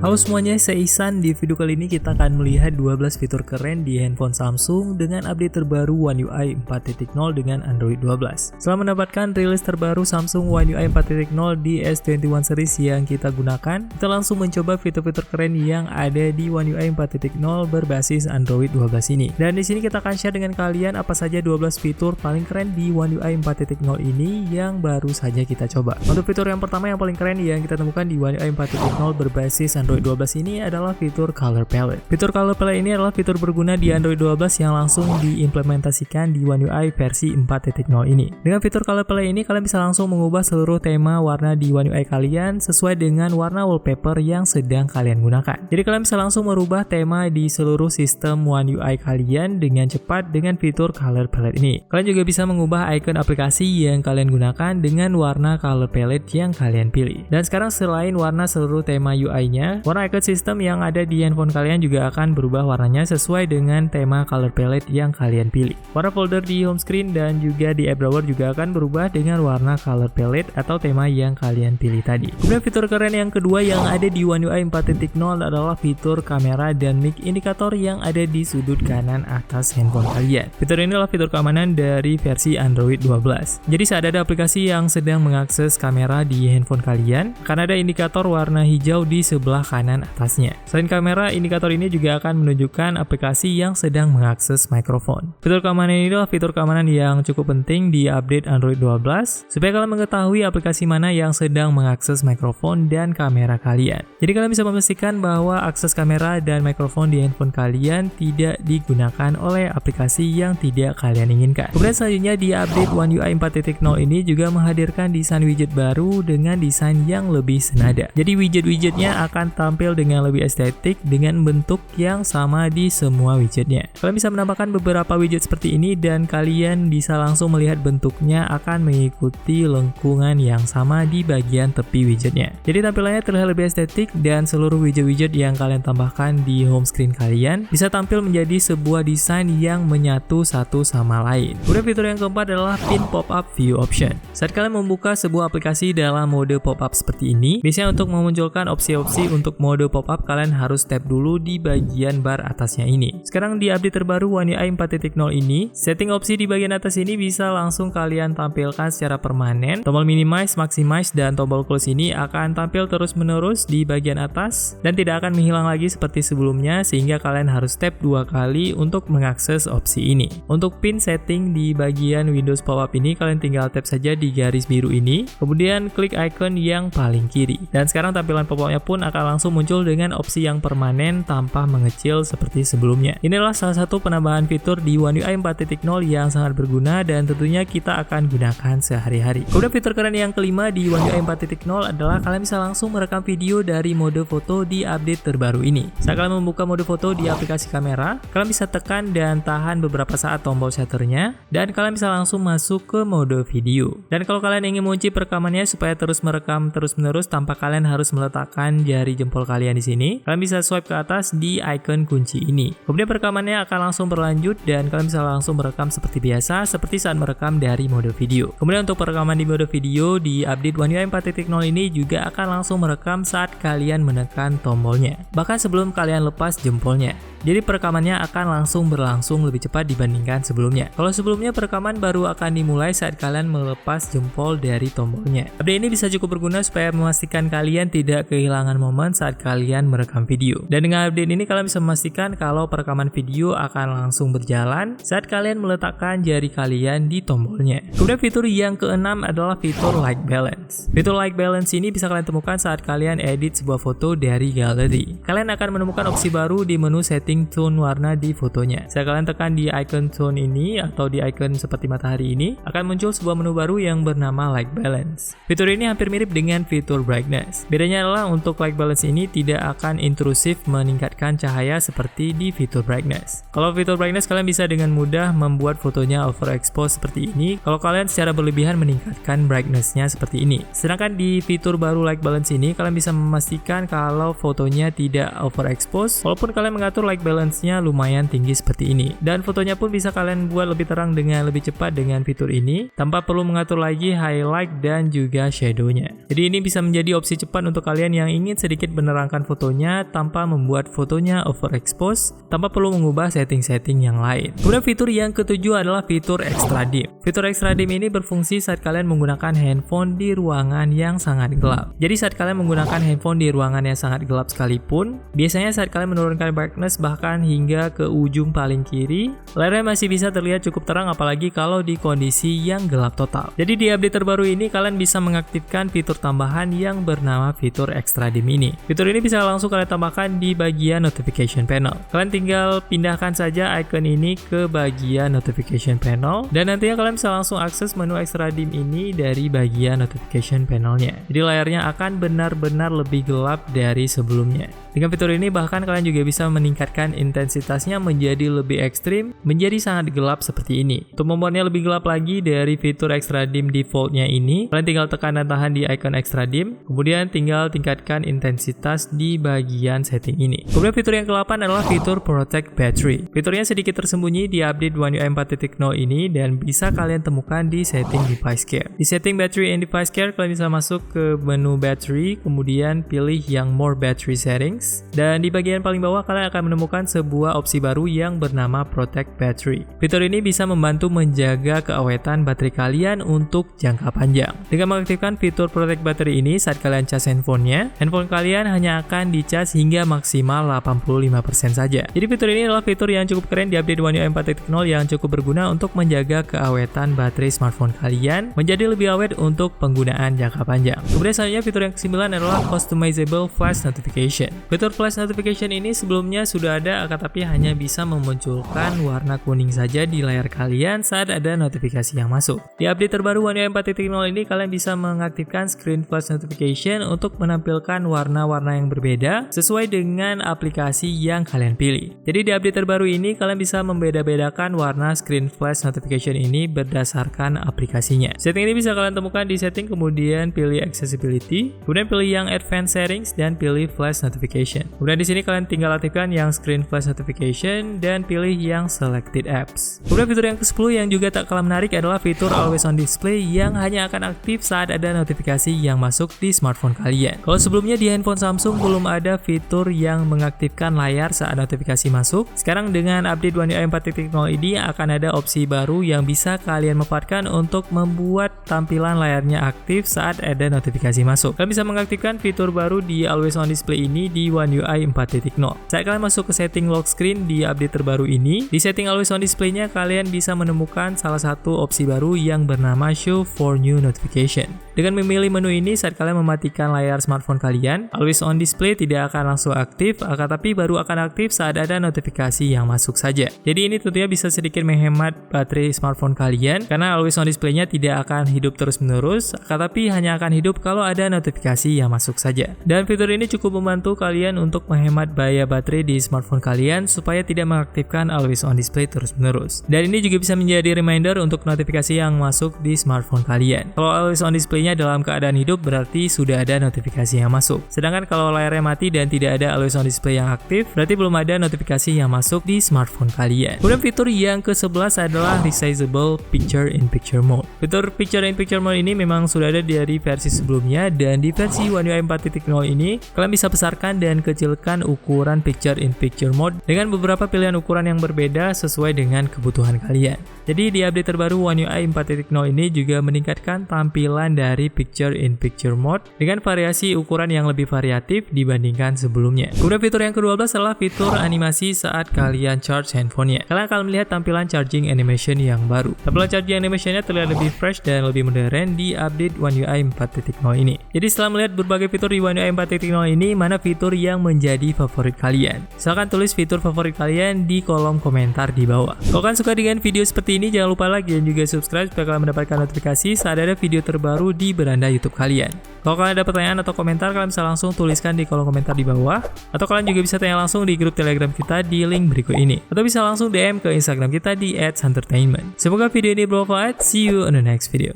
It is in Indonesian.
Halo semuanya, saya Ihsan. Di video kali ini kita akan melihat 12 fitur keren di handphone Samsung dengan update terbaru One UI 4.0 dengan Android 12. Setelah mendapatkan rilis terbaru Samsung One UI 4.0 di S21 series yang kita gunakan, kita langsung mencoba fitur-fitur keren yang ada di One UI 4.0 berbasis Android 12 ini. Dan di sini kita akan share dengan kalian apa saja 12 fitur paling keren di One UI 4.0 ini yang baru saja kita coba. Untuk fitur yang pertama yang paling keren yang kita temukan di One UI 4.0 berbasis Android 12 ini adalah fitur Color Palette. Fitur Color Palette ini adalah fitur berguna di Android 12 yang langsung diimplementasikan di One UI versi 4.0 ini. Dengan fitur Color Palette ini, kalian bisa langsung mengubah seluruh tema warna di One UI kalian sesuai dengan warna wallpaper yang sedang kalian gunakan. Jadi kalian bisa langsung merubah tema di seluruh sistem One UI kalian dengan cepat dengan fitur Color Palette ini. Kalian juga bisa mengubah icon aplikasi yang kalian gunakan dengan warna Color Palette yang kalian pilih. Dan sekarang selain warna seluruh tema UI-nya, warna icon sistem yang ada di handphone kalian juga akan berubah warnanya sesuai dengan tema color palette yang kalian pilih. Warna folder di home screen dan juga di app drawer juga akan berubah dengan warna color palette atau tema yang kalian pilih tadi. Kemudian fitur keren yang kedua yang ada di One UI 4.0 adalah fitur kamera dan mic indikator yang ada di sudut kanan atas handphone kalian. Fitur ini adalah fitur keamanan dari versi Android 12. Jadi saat ada aplikasi yang sedang mengakses kamera di handphone kalian, akan ada indikator warna hijau di sebelah kanan atasnya. Selain kamera, indikator ini juga akan menunjukkan aplikasi yang sedang mengakses mikrofon. Fitur keamanan ini adalah fitur keamanan yang cukup penting di update Android 12 supaya kalian mengetahui aplikasi mana yang sedang mengakses mikrofon dan kamera kalian. Jadi kalian bisa memastikan bahwa akses kamera dan mikrofon di handphone kalian tidak digunakan oleh aplikasi yang tidak kalian inginkan. Kemudian selanjutnya di update One UI 4.0 ini juga menghadirkan desain widget baru dengan desain yang lebih senada. Jadi widget-widgetnya akan tampil dengan lebih estetik dengan bentuk yang sama di semua widgetnya. Kalian bisa menambahkan beberapa widget seperti ini dan kalian bisa langsung melihat bentuknya akan mengikuti lengkungan yang sama di bagian tepi widgetnya. Jadi tampilannya terlihat lebih estetik dan seluruh widget-widget yang kalian tambahkan di home screen kalian bisa tampil menjadi sebuah desain yang menyatu satu sama lain. Kemudian fitur yang keempat adalah pin pop-up view option. Saat kalian membuka sebuah aplikasi dalam mode pop-up seperti ini, biasanya untuk memunculkan opsi-opsi untuk mode pop-up kalian harus tap dulu di bagian bar atasnya ini. Sekarang di update terbaru One UI 4.0 ini, setting opsi di bagian atas ini bisa langsung kalian tampilkan secara permanen. Tombol minimize, maximize, dan tombol close ini akan tampil terus-menerus di bagian atas dan tidak akan menghilang lagi seperti sebelumnya sehingga kalian harus tap 2 kali untuk mengakses opsi ini. Untuk pin setting di bagian Windows pop-up ini, kalian tinggal tap saja di garis biru ini, kemudian klik icon yang paling kiri. Dan sekarang tampilan pop-up-nya pun akan langsung muncul dengan opsi yang permanen tanpa mengecil seperti sebelumnya. Inilah salah satu penambahan fitur di One UI 4.0 yang sangat berguna dan tentunya kita akan gunakan sehari-hari. Kemudian fitur keren yang kelima di One UI 4.0 adalah kalian bisa langsung merekam video dari mode foto di update terbaru ini. Saat kalian membuka mode foto di aplikasi kamera, kalian bisa tekan dan tahan beberapa saat tombol shutternya dan kalian bisa langsung masuk ke mode video. Dan kalau kalian ingin mengunci perekamannya supaya terus merekam terus-menerus tanpa kalian harus meletakkan jari jempol kalian di sini, kalian bisa swipe ke atas di icon kunci ini. Kemudian perekamannya akan langsung berlanjut dan kalian bisa langsung merekam seperti biasa, seperti saat merekam dari mode video. Kemudian untuk perekaman di mode video di update One UI 4.0 ini juga akan langsung merekam saat kalian menekan tombolnya, bahkan sebelum kalian lepas jempolnya. Jadi perekamannya akan langsung berlangsung lebih cepat dibandingkan sebelumnya. Kalau sebelumnya perekaman baru akan dimulai saat kalian melepas jempol dari tombolnya. Update ini bisa cukup berguna supaya memastikan kalian tidak kehilangan momen saat kalian merekam video. Dan dengan update ini kalian bisa memastikan kalau perekaman video akan langsung berjalan saat kalian meletakkan jari kalian di tombolnya. Kemudian fitur yang keenam adalah fitur Light Balance. Fitur Light Balance ini bisa kalian temukan saat kalian edit sebuah foto dari galeri. Kalian akan menemukan opsi baru di menu setting tone warna di fotonya. Saat kalian tekan di icon tone ini atau di icon seperti matahari ini, akan muncul sebuah menu baru yang bernama Light Balance. Fitur ini hampir mirip dengan fitur Brightness. Bedanya adalah untuk Light Balance ini tidak akan intrusif meningkatkan cahaya seperti di fitur Brightness. Kalau fitur Brightness kalian bisa dengan mudah membuat fotonya overexpose seperti ini kalau kalian secara berlebihan meningkatkan brightness-nya seperti ini. Sedangkan di fitur baru Light Balance ini kalian bisa memastikan kalau fotonya tidak overexpose walaupun kalian mengatur light balance-nya lumayan tinggi seperti ini. Dan fotonya pun bisa kalian buat lebih terang dengan lebih cepat dengan fitur ini tanpa perlu mengatur lagi highlight dan juga shadow-nya. Jadi ini bisa menjadi opsi cepat untuk kalian yang ingin sedikit menerangkan fotonya tanpa membuat fotonya overexpose, tanpa perlu mengubah setting-setting yang lain. Kemudian fitur yang ketujuh adalah fitur extra dim. Fitur extra dim ini berfungsi saat kalian menggunakan handphone di ruangan yang sangat gelap. Jadi saat kalian menggunakan handphone di ruangan yang sangat gelap sekalipun, biasanya saat kalian menurunkan brightness bahkan hingga ke ujung paling kiri, layarnya masih bisa terlihat cukup terang apalagi kalau di kondisi yang gelap total. Jadi di update terbaru ini kalian bisa mengaktifkan fitur tambahan yang bernama fitur extra dim ini. Fitur ini bisa langsung kalian tambahkan di bagian notification panel. Kalian tinggal pindahkan saja icon ini ke bagian notification panel dan nantinya kalian bisa langsung akses menu extra dim ini dari bagian notification panelnya. Jadi layarnya akan benar-benar lebih gelap dari sebelumnya. Dengan fitur ini bahkan kalian juga bisa meningkatkan intensitasnya menjadi lebih ekstrim, menjadi sangat gelap seperti ini. Untuk membuatnya lebih gelap lagi dari fitur extra dim defaultnya ini, kalian tinggal tekan dan tahan di icon extra dim, kemudian tinggal tingkatkan intensitas di bagian setting ini. Kemudian fitur yang ke-8 adalah fitur protect battery. Fiturnya sedikit tersembunyi di update One UI 4.0 ini dan bisa kalian temukan di setting device care. Di setting battery and device care kalian bisa masuk ke menu battery, kemudian pilih yang more battery settings. Dan di bagian paling bawah kalian akan menemukan sebuah opsi baru yang bernama Protect Battery. Fitur ini bisa membantu menjaga keawetan baterai kalian untuk jangka panjang. Dengan mengaktifkan fitur Protect Battery ini saat kalian cas handphonenya, handphone kalian hanya akan dicas hingga maksimal 85% saja. Jadi fitur ini adalah fitur yang cukup keren di update One UI 4.0 yang cukup berguna untuk menjaga keawetan baterai smartphone kalian menjadi lebih awet untuk penggunaan jangka panjang. Kemudian selanjutnya fitur yang ke-9 adalah Customizable Flash Notification. Fitur Flash Notification ini sebelumnya sudah ada, tetapi hanya bisa memunculkan warna kuning saja di layar kalian saat ada notifikasi yang masuk. Di update terbaru One UI 4.0 ini, kalian bisa mengaktifkan Screen Flash Notification untuk menampilkan warna-warna yang berbeda sesuai dengan aplikasi yang kalian pilih. Jadi di update terbaru ini, kalian bisa membeda-bedakan warna Screen Flash Notification ini berdasarkan aplikasinya. Setting ini bisa kalian temukan di setting, kemudian pilih Accessibility, kemudian pilih yang Advanced Settings dan pilih Flash Notification. Kemudian di sini kalian tinggal aktifkan yang Screen Flash Notification dan pilih yang Selected Apps. Kemudian fitur yang ke-10 yang juga tak kalah menarik adalah fitur Always On Display yang hanya akan aktif saat ada notifikasi yang masuk di smartphone kalian. Kalau sebelumnya di handphone Samsung belum ada fitur yang mengaktifkan layar saat notifikasi masuk, sekarang dengan update One UI 4.0 ini akan ada opsi baru yang bisa kalian manfaatkan untuk membuat tampilan layarnya aktif saat ada notifikasi masuk. Kalian bisa mengaktifkan fitur baru di Always On Display ini di One UI 4.0. Saat kalian masuk ke setting lock screen di update terbaru ini, di setting Always On Display-nya kalian bisa menemukan salah satu opsi baru yang bernama Show for New Notification. Dengan memilih menu ini, saat kalian mematikan layar smartphone kalian, Always On Display tidak akan langsung aktif, tapi baru akan aktif saat ada notifikasi yang masuk saja. Jadi ini tentunya bisa sedikit menghemat baterai smartphone kalian, karena Always On Display-nya tidak akan hidup terus-menerus, tapi hanya akan hidup kalau ada notifikasi yang masuk saja. Dan fitur ini cukup membantu kalian untuk menghemat biaya baterai di smartphone kalian supaya tidak mengaktifkan Always On Display terus-menerus. Dan ini juga bisa menjadi reminder untuk notifikasi yang masuk di smartphone kalian. Kalau Always On Display-nya dalam keadaan hidup berarti sudah ada notifikasi yang masuk. Sedangkan kalau layarnya mati dan tidak ada Always On Display yang aktif, berarti belum ada notifikasi yang masuk di smartphone kalian. Kemudian fitur yang ke-11 adalah Resizable Picture in Picture Mode. Fitur Picture in Picture Mode ini memang sudah ada dari versi sebelumnya, dan di versi One UI 4.0 ini kalian bisa besarkan dan kecilkan ukuran Picture in Picture Mode dengan beberapa pilihan ukuran yang berbeda sesuai dengan kebutuhan kalian. Jadi di update terbaru One UI 4.0 ini juga meningkatkan tampilan dari Picture in Picture Mode dengan variasi ukuran yang lebih variatif dibandingkan sebelumnya. Kemudian fitur yang ke-12 adalah fitur animasi saat kalian charge handphonenya. Kalian akan melihat tampilan charging animation yang baru. Tampilan charging animationnya terlihat lebih fresh dan lebih modern di update One UI 4.0 ini. Jadi setelah melihat berbagai fitur di One UI 4.0 ini, mana fitur yang menjadi favorit kalian? Silahkan tulis fitur favorit kalian di kolom komentar di bawah. Kalau kalian suka dengan video seperti ini, jangan lupa like dan juga subscribe supaya kalian mendapatkan notifikasi saat ada video terbaru di beranda YouTube kalian. Kalau kalian ada pertanyaan atau komentar, kalian bisa langsung tuliskan di kolom komentar di bawah, atau kalian juga bisa tanya langsung di grup Telegram kita di link berikut ini, atau bisa langsung DM ke Instagram kita di @santertainment. Semoga video ini bermanfaat. See you in the next video.